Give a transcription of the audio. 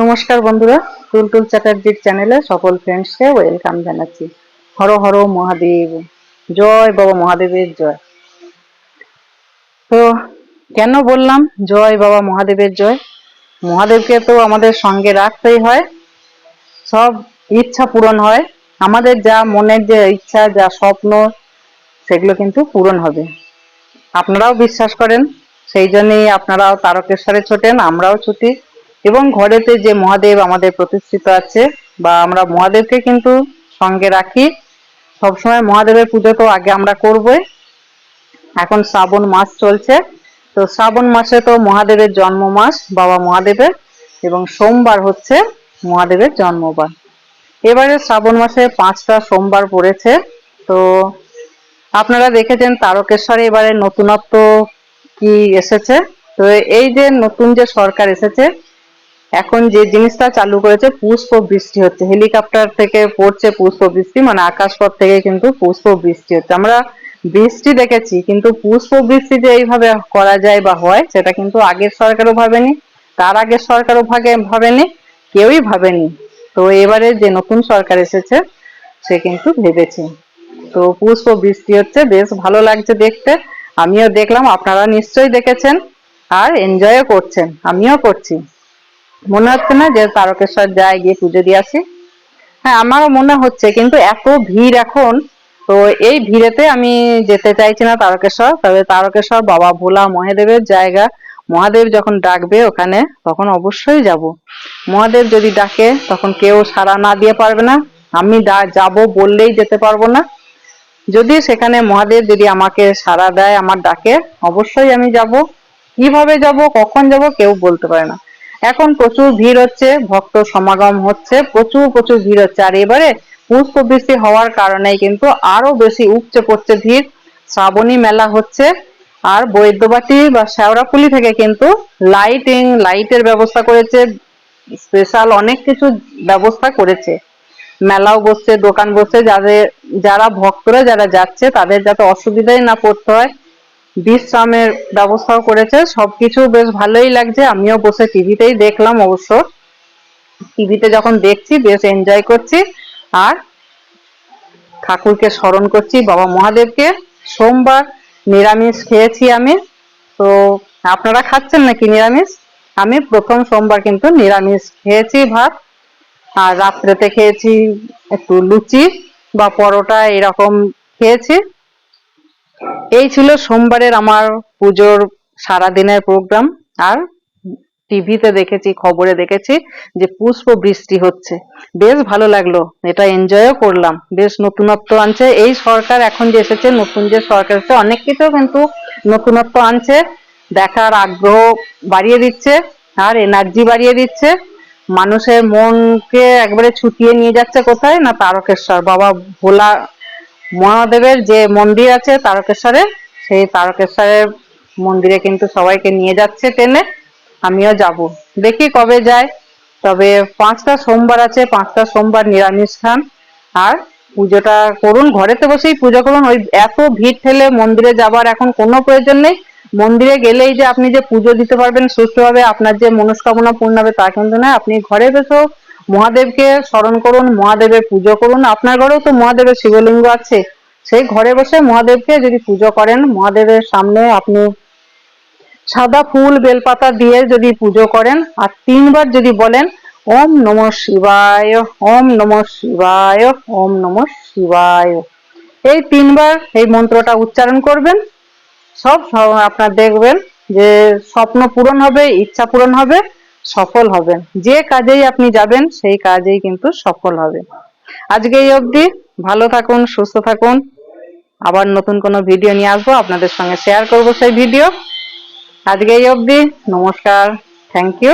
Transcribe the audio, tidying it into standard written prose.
নমস্কার বন্ধুরা, টুলটুল চ্যাটার্জির চ্যানেলে সকল ফ্রেন্ডসকে ওয়েলকাম জানাচ্ছি। হর হর মহাদেব, জয় বাবা মহাদেবের জয়। তো কেন বললাম জয় বাবা মহাদেবের জয়? মহাদেবকে তো আমাদের সঙ্গে রাখতেই হয়, সব ইচ্ছা পূরণ হয়। আমাদের যা মনের যে ইচ্ছা, যা স্বপ্ন, সেগুলো কিন্তু পূরণ হবে। আপনারাও বিশ্বাস করেন, সেই জন্যই আপনারাও তারকেশ্বরে ছোটেন, আমরাও ছুটি। এবং ঘরেতে যে মহাদেব আমাদের প্রতিষ্ঠিত আছে, বা আমরা মহাদেবকে কিন্তু সঙ্গে রাখি সবসময়। মহাদেবের পুজো তো আগে আমরা করবই। এখন শ্রাবণ মাস চলছে, তো শ্রাবণ মাসে তো মহাদেবের জন্ম মাস, বাবা মহাদেবের, এবং সোমবার হচ্ছে মহাদেবের জন্মবার। এবারে শ্রাবণ মাসে 5টা সোমবার পড়েছে। তো আপনারা দেখেছেন তারকেশ্বরে এবারে নতুনত্ব কি এসেছে। তো এই যে নতুন যে সরকার এসেছে, এখন যে জিনিসটা চালু করেছে, পুষ্প বৃষ্টি হচ্ছে, হেলিকপ্টার থেকে পড়ছে পুষ্প বৃষ্টি, মানে আকাশপথ থেকে কিন্তু পুষ্প বৃষ্টি হচ্ছে। আমরা বৃষ্টি দেখেছি, কিন্তু পুষ্প বৃষ্টি যে এইভাবে করা যায় বা হয়, সেটা কিন্তু আগের সরকারও ভাবেনি, তার আগের সরকারও ভাবেনি, কেউই ভাবেনি। তো এবারে যে নতুন সরকার এসেছে, সে কিন্তু ভেবেছে। তো পুষ্প বৃষ্টি হচ্ছে, বেশ ভালো লাগছে দেখতে। আমিও দেখলাম, আপনারা নিশ্চয়ই দেখেছেন আর এনজয়ও করছেন, আমিও করছি। মনে হচ্ছে না যে তারকেশ্বর যাই, গিয়ে পুজো দিয়ে আসি? হ্যাঁ, আমারও মনে হচ্ছে, কিন্তু এত ভিড় এখন, তো এই ভিড়েতে আমি যেতে চাইছি না তারকেশ্বর। তবে তারকেশ্বর বাবা ভোলা মহাদেবের জায়গা, মহাদেব যখন ডাকবে ওখানে, তখন অবশ্যই যাব। মহাদেব যদি ডাকে, তখন কেউ সাড়া না দিয়ে পারবে না। আমি যাব বললেই যেতে পারবো না। যদি সেখানে মহাদেব যদি আমাকে সাড়া দেয়, আমার ডাকে, অবশ্যই আমি যাব। কিভাবে যাব, কখন যাব, কেউ বলতে পারে না। এখন প্রচুর ভিড় হচ্ছে, ভক্ত সমাগম হচ্ছে, প্রচুর প্রচুর ভিড় হচ্ছে। আর এবারে পুষ্প বৃষ্টি হওয়ার কারণে কিন্তু আরো বেশি উপচে পড়ছে ভিড়। শ্রাবণী মেলা হচ্ছে। আর বৈদ্যবাটি বা শেওড়াফুলি থেকে কিন্তু লাইটের ব্যবস্থা করেছে, স্পেশাল অনেক কিছু ব্যবস্থা করেছে। মেলাও বসছে, দোকান বসছে, যারা ভক্তরা যারা যাচ্ছে, তাদের যাতে অসুবিধায় না পড়তে হয়, বিশ্রামের ব্যবস্থাও করেছে। সবকিছু বেশ ভালোই লাগছে। আমিও বসে টিভিতেই দেখলাম, অবশ্য টিভিতে যখন দেখছি বেশ এনজয় করছি। আর ঠাকুরকে স্মরণ করছি, বাবা মহাদেবকে। সোমবার নিরামিষ খেয়েছি আমি। তো আপনারা খাচ্ছেন নাকি নিরামিষ? আমি প্রথম সোমবার কিন্তু নিরামিষ খেয়েছি, ভাত। আর রাত্রেতে খেয়েছি একটু লুচি বা পরোটা, এরকম খেয়েছি। এই ছিল সোমবারের আমার পুজোর সারাদিনের প্রোগ্রাম। আর টিভিতে দেখেছি, খবরে দেখেছি যে পুষ্প বৃষ্টি হচ্ছে, বেশ ভালো লাগলো, এটা এনজয়ও করলাম। বেশ নতুনত্ব আনছে এই সরকার, এখন যে এসেছে, নতুন যে সরকার এসেছে, অনেক কিছু কিন্তু নতুনত্ব আনছে, দেখার আগ্রহ বাড়িয়ে দিচ্ছে, আর এনার্জি বাড়িয়ে দিচ্ছে। মানুষের মনকে একবারে ছুটিয়ে নিয়ে যাচ্ছে কোথায় না, তারকেশ্বর বাবা ভোলা মহাদেবের যে মন্দির আছে তারকেশ্বরে, সেই তারকেশ্বরের মন্দিরে কিন্তু সবাইকে নিয়ে যাচ্ছে টেনে। আমিও যাব, দেখি কবে যায়। তবে 5টা সোমবার আছে, 5টা সোমবার নিরামিষ খান। আর পুজোটা করুন, ঘরেতে বসেই পুজো করুন। ওই এত ভিড় ঠেলে মন্দিরে যাবার এখন কোনো প্রয়োজন নেই। মন্দিরে গেলেই যে আপনি যে পুজো দিতে পারবেন সুষ্ঠুভাবে, আপনার যে মনস্কামনা পূর্ণ হবে, তা কিন্তু না। আপনি ঘরে বসেও মহাদেবকে স্মরণ করুন, মহাদেবের পুজো করুন। আপনার ঘরেও তো মহাদেবের শিবলিঙ্গ আছে, সেই ঘরে বসে মহাদেবকে যদি পুজো করেন, মহাদেবের সামনে আপনি সাদা ফুল বেলপাতা দিয়ে যদি পুজো করেন, আর 3বার যদি বলেন ওম নমঃ শিবায়, ওম নমঃ শিবায়, ওম নমঃ শিবায়, এই 3বার এই মন্ত্রটা উচ্চারণ করবেন, সব আপনার দেখবেন যে স্বপ্ন পূরণ হবে, ইচ্ছা পূরণ হবে, সফল হবেন। যে কাজেই আপনি যাবেন, সেই কাজেই কিন্তু সফল হবে। আজকে এই অবধি, ভালো থাকুন, সুস্থ থাকুন। আবার নতুন কোনো ভিডিও নিয়ে আসবো, আপনাদের সঙ্গে শেয়ার করব সেই ভিডিও। আজকে এই অবধি, নমস্কার, থ্যাংক ইউ।